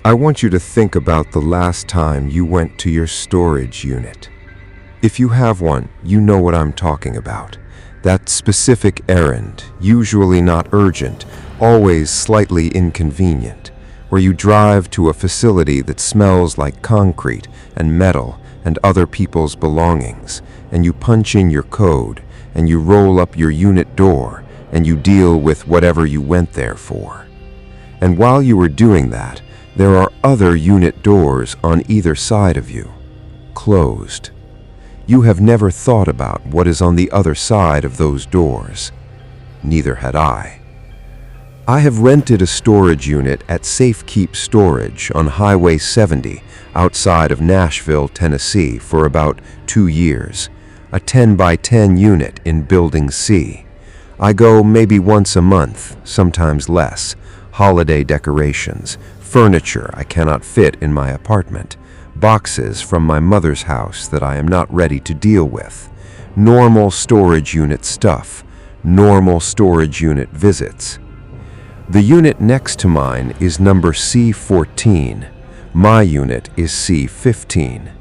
I want you to think about the last time you went to your storage unit. If you have one, you know what I'm talking about. That specific errand, usually not urgent, always slightly inconvenient, where you drive to a facility that smells like concrete and metal and other people's belongings, and you punch in your code, and you roll up your unit door, and you deal with whatever you went there for. And while you were doing that, there are other unit doors on either side of you, closed. You have never thought about what is on the other side of those doors. Neither had I. I have rented a storage unit at Safekeep Storage on Highway 70 outside of Nashville, Tennessee for about 2 years, a 10 by 10 unit in Building C. I go maybe once a month, sometimes less. Holiday decorations, furniture I cannot fit in my apartment, boxes from my mother's house that I am not ready to deal with, normal storage unit stuff, normal storage unit visits. The unit next to mine is number C14. My unit is C15.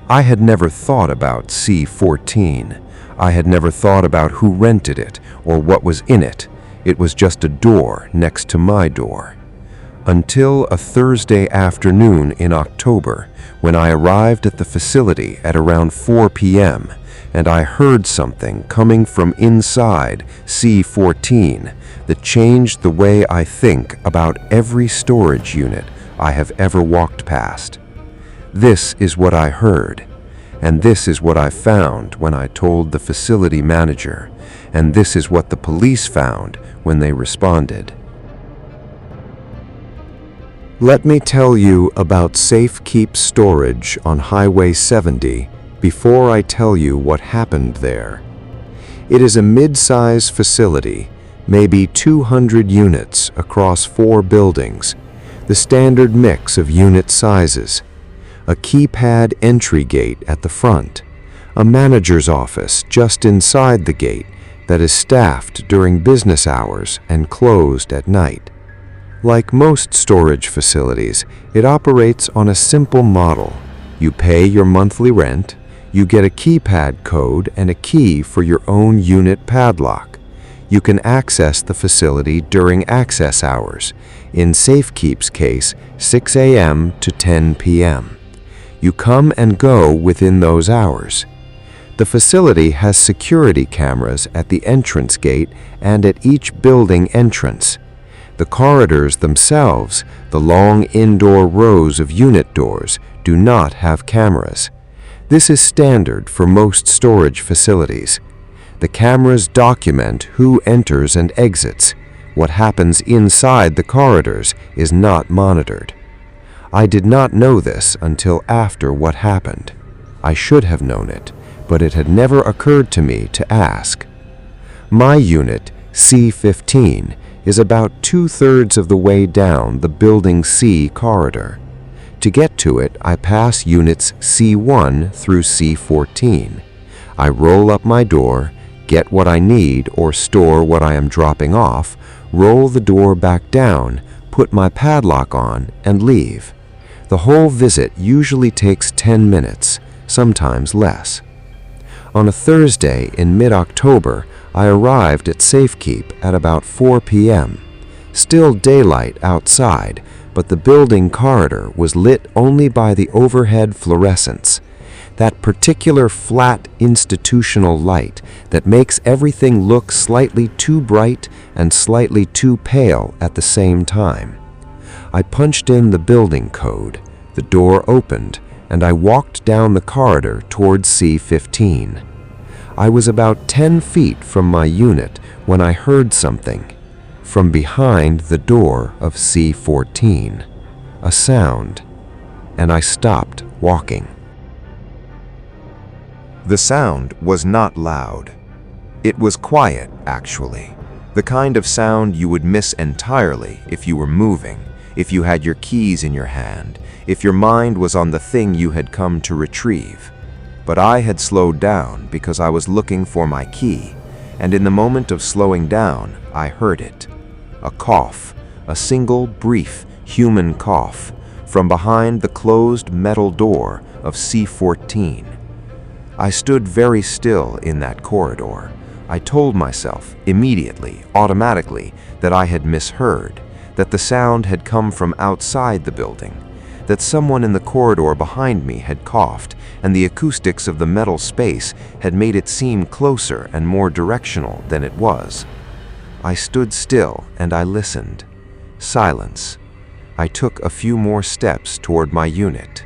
I had never thought about C14. I had never thought about who rented it or what was in it. It was just a door next to my door. Until a Thursday afternoon in October, when I arrived at the facility at around 4 p.m., and I heard something coming from inside C14 that changed the way I think about every storage unit I have ever walked past. This is what I heard, and this is what I found when I told the facility manager, and this is what the police found when they responded. Let me tell you about Safekeep Storage on Highway 70 before I tell you what happened there. It is a mid-size facility, maybe 200 units across 4 buildings, the standard mix of unit sizes, a keypad entry gate at the front, a manager's office just inside the gate that is staffed during business hours and closed at night. Like most storage facilities, it operates on a simple model. You pay your monthly rent, you get a keypad code and a key for your own unit padlock. You can access the facility during access hours, in Safekeep's case, 6 a.m. to 10 p.m. You come and go within those hours. The facility has security cameras at the entrance gate and at each building entrance. The corridors themselves, the long indoor rows of unit doors, do not have cameras. This is standard for most storage facilities. The cameras document who enters and exits. What happens inside the corridors is not monitored. I did not know this until after what happened. I should have known it, but it had never occurred to me to ask. My unit, C15, is about 2/3 of the way down the Building C corridor. To get to it, I pass units C1 through C14. I roll up my door, get what I need or store what I am dropping off, roll the door back down, put my padlock on, and leave. The whole visit usually takes 10 minutes, sometimes less. On a Thursday in mid-October, I arrived at Safekeep at about 4 p.m. Still daylight outside, but the building corridor was lit only by the overhead fluorescents, that particular flat institutional light that makes everything look slightly too bright and slightly too pale at the same time. I punched in the building code, the door opened, and I walked down the corridor towards C15. I was about 10 feet from my unit when I heard something from behind the door of C14, a sound, and I stopped walking. The sound was not loud. It was quiet, actually, the kind of sound you would miss entirely if you were moving, if you had your keys in your hand, if your mind was on the thing you had come to retrieve. But I had slowed down because I was looking for my key, and in the moment of slowing down, I heard it. A cough, a single, brief, human cough, from behind the closed metal door of C-14. I stood very still in that corridor. I told myself immediately, automatically, that I had misheard, that the sound had come from outside the building, that someone in the corridor behind me had coughed, and the acoustics of the metal space had made it seem closer and more directional than it was. I stood still and I listened. Silence. I took a few more steps toward my unit.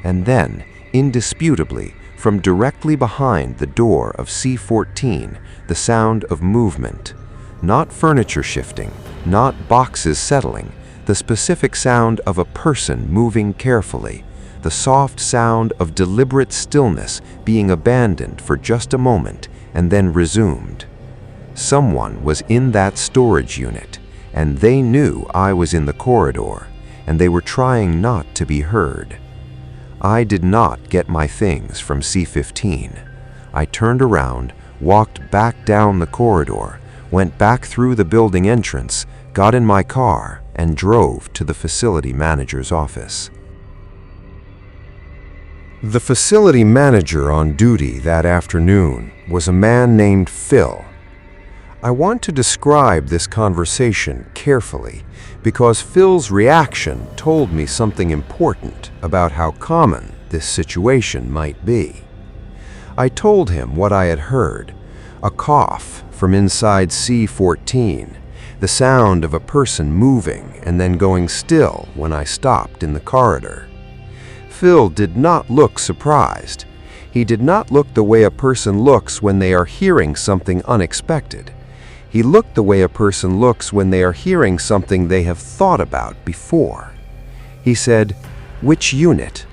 And then, indisputably, from directly behind the door of C-14, the sound of movement. Not furniture shifting, not boxes settling, the specific sound of a person moving carefully, the soft sound of deliberate stillness being abandoned for just a moment and then resumed. Someone was in that storage unit, and they knew I was in the corridor, and they were trying not to be heard. I did not get my things from C-15. I turned around, walked back down the corridor, went back through the building entrance, got in my car, and drove to the facility manager's office. The facility manager on duty that afternoon was a man named Phil. I want to describe this conversation carefully because Phil's reaction told me something important about how common this situation might be. I told him what I had heard, a cough from inside C-14, the sound of a person moving and then going still when I stopped in the corridor. Phil did not look surprised. He did not look the way a person looks when they are hearing something unexpected. He looked the way a person looks when they are hearing something they have thought about before. He said, "Which unit?"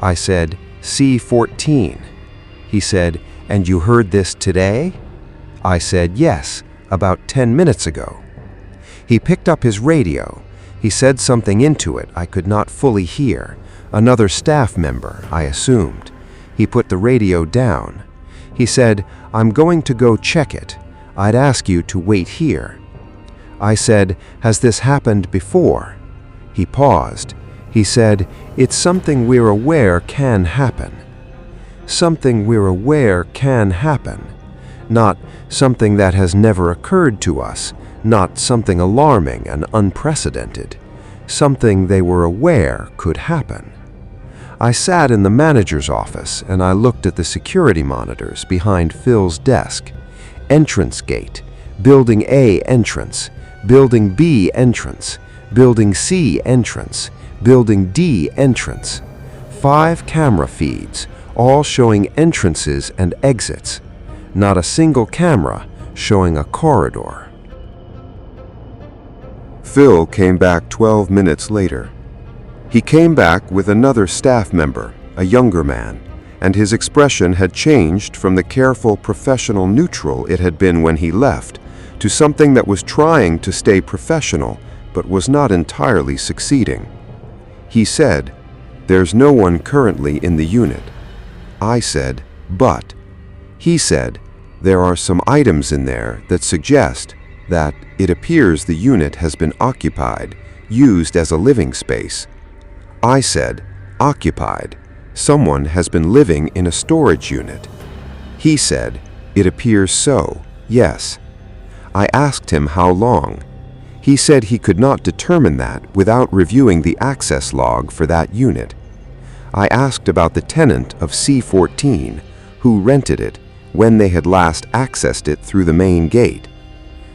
I said, "C-14. He said, "And you heard this today?" I said, "Yes, about 10 minutes ago." He picked up his radio. He said something into it I could not fully hear. Another staff member, I assumed. He put the radio down. He said, "I'm going to go check it. I'd ask you to wait here." I said, "Has this happened before?" He paused. He said, "It's something we're aware can happen." Something we're aware can happen. Not something that has never occurred to us, not something alarming and unprecedented. Something they were aware could happen. I sat in the manager's office and I looked at the security monitors behind Phil's desk. Entrance gate, Building A entrance, Building B entrance, Building C entrance, Building D entrance. 5 camera feeds, all showing entrances and exits. Not a single camera showing a corridor. Phil came back 12 minutes later. He came back with another staff member, a younger man, and his expression had changed from the careful professional neutral it had been when he left to something that was trying to stay professional but was not entirely succeeding. He said, "There's no one currently in the unit." I said, "But." He said, "There are some items in there that suggest that it appears the unit has been occupied, used as a living space." I said, "Occupied. Someone has been living in a storage unit." He said, "It appears so, yes." I asked him how long. He said he could not determine that without reviewing the access log for that unit. I asked about the tenant of C-14, who rented it, when they had last accessed it through the main gate.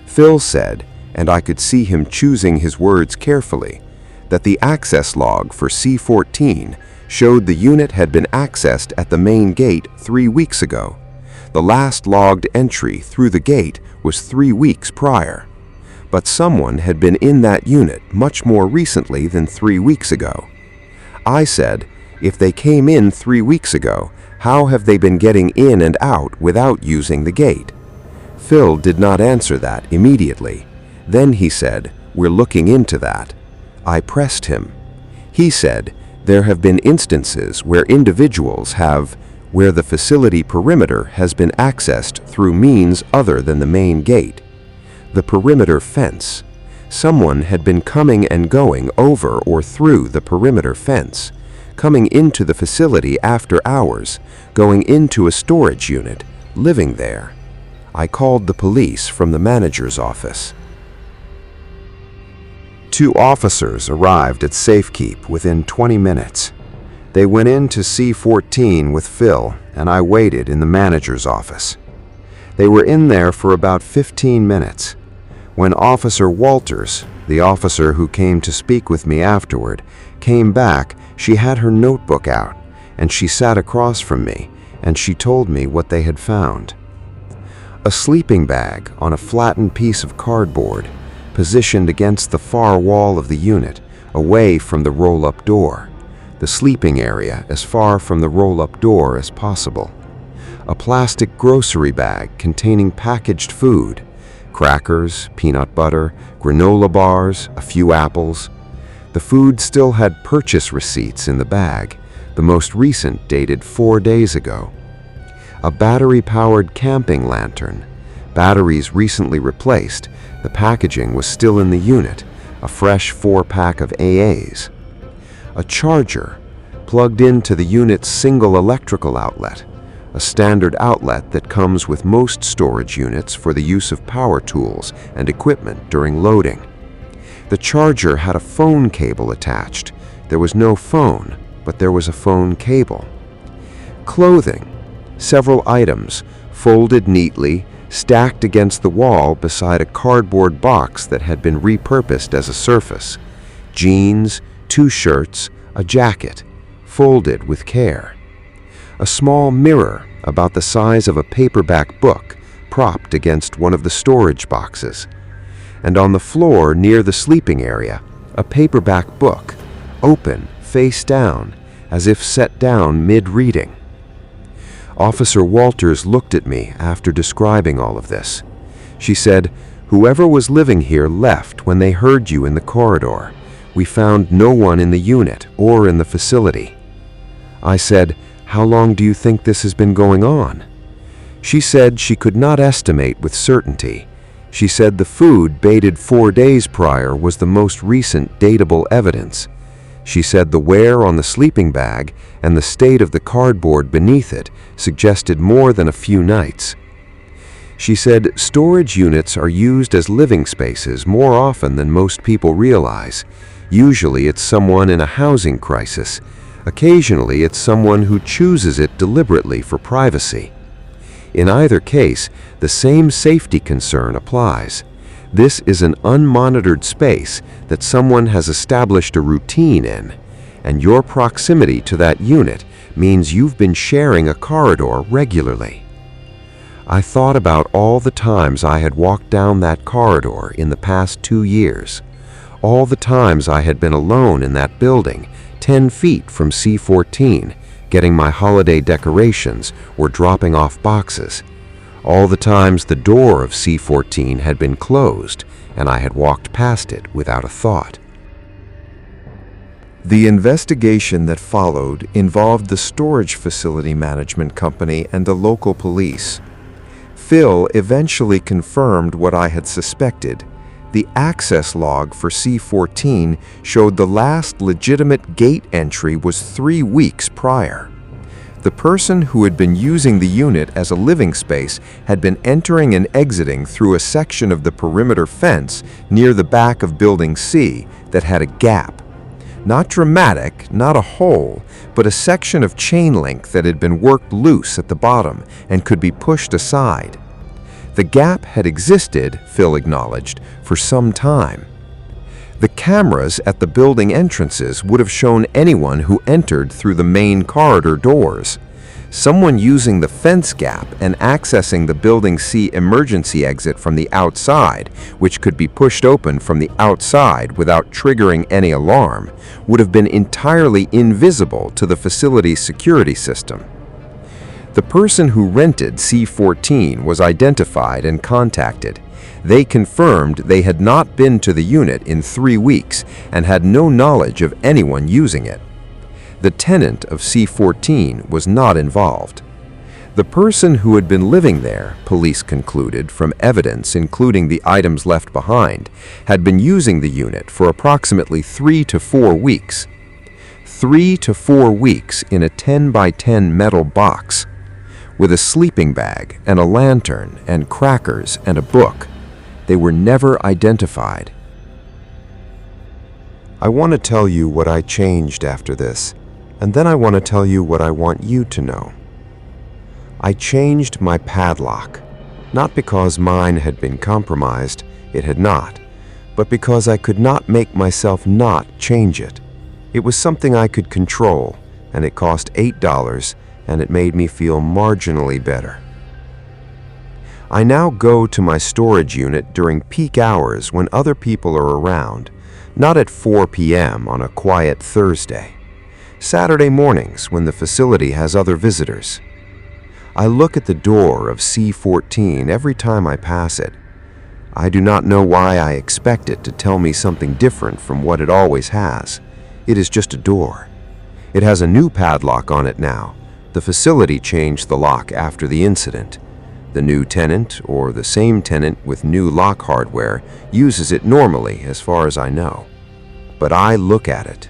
Phil said, and I could see him choosing his words carefully, that the access log for C-14 showed the unit had been accessed at the main gate 3 weeks ago. The last logged entry through the gate was 3 weeks prior. But someone had been in that unit much more recently than 3 weeks ago. I said, if they came in 3 weeks ago, how have they been getting in and out without using the gate? Phil did not answer that immediately. Then he said, "We're looking into that." I pressed him. He said, "There have been instances where individuals where the facility perimeter has been accessed through means other than the main gate. The perimeter fence. Someone had been coming and going over or through the perimeter fence, coming into the facility after hours, going into a storage unit, living there. I called the police from the manager's office. 2 officers arrived at Safekeep within 20 minutes. They went into C14 with Phil, and I waited in the manager's office. They were in there for about 15 minutes. When Officer Walters, the officer who came to speak with me afterward, came back, she had her notebook out, and she sat across from me, and she told me what they had found. A sleeping bag on a flattened piece of cardboard, positioned against the far wall of the unit, away from the roll-up door. The sleeping area as far from the roll-up door as possible. A plastic grocery bag containing packaged food, crackers, peanut butter, granola bars, a few apples. The food still had purchase receipts in the bag, the most recent dated 4 days ago. A battery-powered camping lantern, batteries recently replaced, the packaging was still in the unit, a fresh 4-pack of AAs. A charger, plugged into the unit's single electrical outlet, a standard outlet that comes with most storage units for the use of power tools and equipment during loading. The charger had a phone cable attached. There was no phone, but there was a phone cable. Clothing, several items, folded neatly, stacked against the wall beside a cardboard box that had been repurposed as a surface. Jeans, 2 shirts, a jacket, folded with care. A small mirror about the size of a paperback book propped against one of the storage boxes. And on the floor near the sleeping area, a paperback book, open, face down, as if set down mid-reading. Officer Walters looked at me after describing all of this. She said, "Whoever was living here left when they heard you in the corridor. We found no one in the unit or in the facility." I said, "How long do you think this has been going on?" She said she could not estimate with certainty. She said the food dated 4 days prior was the most recent datable evidence. She said the wear on the sleeping bag and the state of the cardboard beneath it suggested more than a few nights. She said storage units are used as living spaces more often than most people realize. Usually it's someone in a housing crisis. Occasionally it's someone who chooses it deliberately for privacy. In either case, the same safety concern applies. This is an unmonitored space that someone has established a routine in, and your proximity to that unit means you've been sharing a corridor regularly. I thought about all the times I had walked down that corridor in the past 2 years, all the times I had been alone in that building, 10 feet from C14, getting my holiday decorations or dropping off boxes. All the times the door of C14 had been closed and I had walked past it without a thought. The investigation that followed involved the storage facility management company and the local police. Phil eventually confirmed what I had suspected. The access log for C14 showed the last legitimate gate entry was 3 weeks prior. The person who had been using the unit as a living space had been entering and exiting through a section of the perimeter fence near the back of Building C that had a gap. Not dramatic, not a hole, but a section of chain link that had been worked loose at the bottom and could be pushed aside. The gap had existed, Phil acknowledged, for some time. The cameras at the building entrances would have shown anyone who entered through the main corridor doors. Someone using the fence gap and accessing the Building C emergency exit from the outside, which could be pushed open from the outside without triggering any alarm, would have been entirely invisible to the facility's security system. The person who rented C14 was identified and contacted. They confirmed they had not been to the unit in 3 weeks and had no knowledge of anyone using it. The tenant of C14 was not involved. The person who had been living there, police concluded from evidence including the items left behind, had been using the unit for approximately 3 to 4 weeks. 3 to 4 weeks in a 10 by 10 metal box, with a sleeping bag and a lantern and crackers and a book. They were never identified. I want to tell you what I changed after this, and then I want to tell you what I want you to know. I changed my padlock, not because mine had been compromised, it had not, but because I could not make myself not change it. It was something I could control, and it cost $8, and it made me feel marginally better. I now go to my storage unit during peak hours when other people are around, not at 4 p.m. on a quiet Thursday. Saturday mornings when the facility has other visitors. I look at the door of C14 every time I pass it. I do not know why I expect it to tell me something different from what it always has. It is just a door. It has a new padlock on it now. The facility changed the lock after the incident. The new tenant, or the same tenant with new lock hardware, uses it normally as far as I know. But I look at it.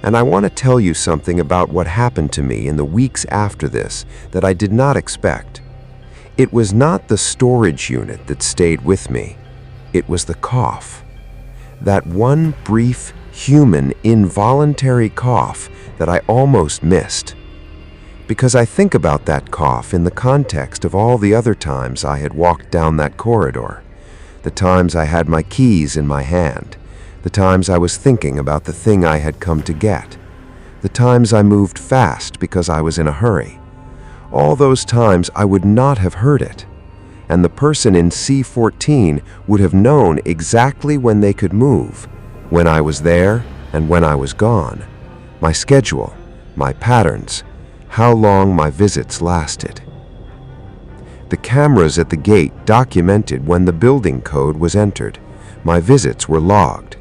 And I want to tell you something about what happened to me in the weeks after this that I did not expect. It was not the storage unit that stayed with me. It was the cough. That one brief, human, involuntary cough that I almost missed. Because I think about that cough in the context of all the other times I had walked down that corridor. The times I had my keys in my hand. The times I was thinking about the thing I had come to get. The times I moved fast because I was in a hurry. All those times I would not have heard it. And the person in C14 would have known exactly when they could move, when I was there and when I was gone. My schedule, my patterns, how long my visits lasted. The cameras at the gate documented when the building code was entered. My visits were logged.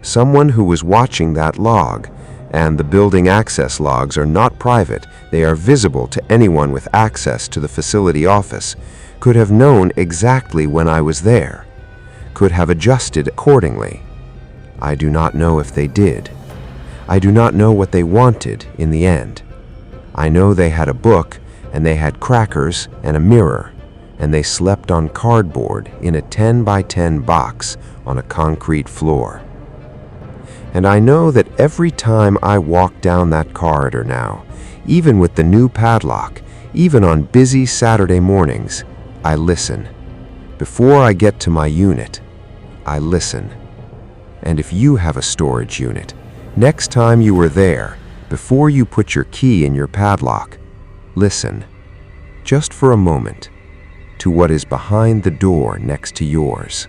Someone who was watching that log, and the building access logs are not private, they are visible to anyone with access to the facility office, could have known exactly when I was there, could have adjusted accordingly. I do not know if they did. I do not know what they wanted in the end. I know they had a book, and they had crackers and a mirror, and they slept on cardboard in a 10 by 10 box on a concrete floor. And I know that every time I walk down that corridor now, even with the new padlock, even on busy Saturday mornings, I listen. Before I get to my unit, I listen. And if you have a storage unit, next time you are there, before you put your key in your padlock, listen, just for a moment, to what is behind the door next to yours.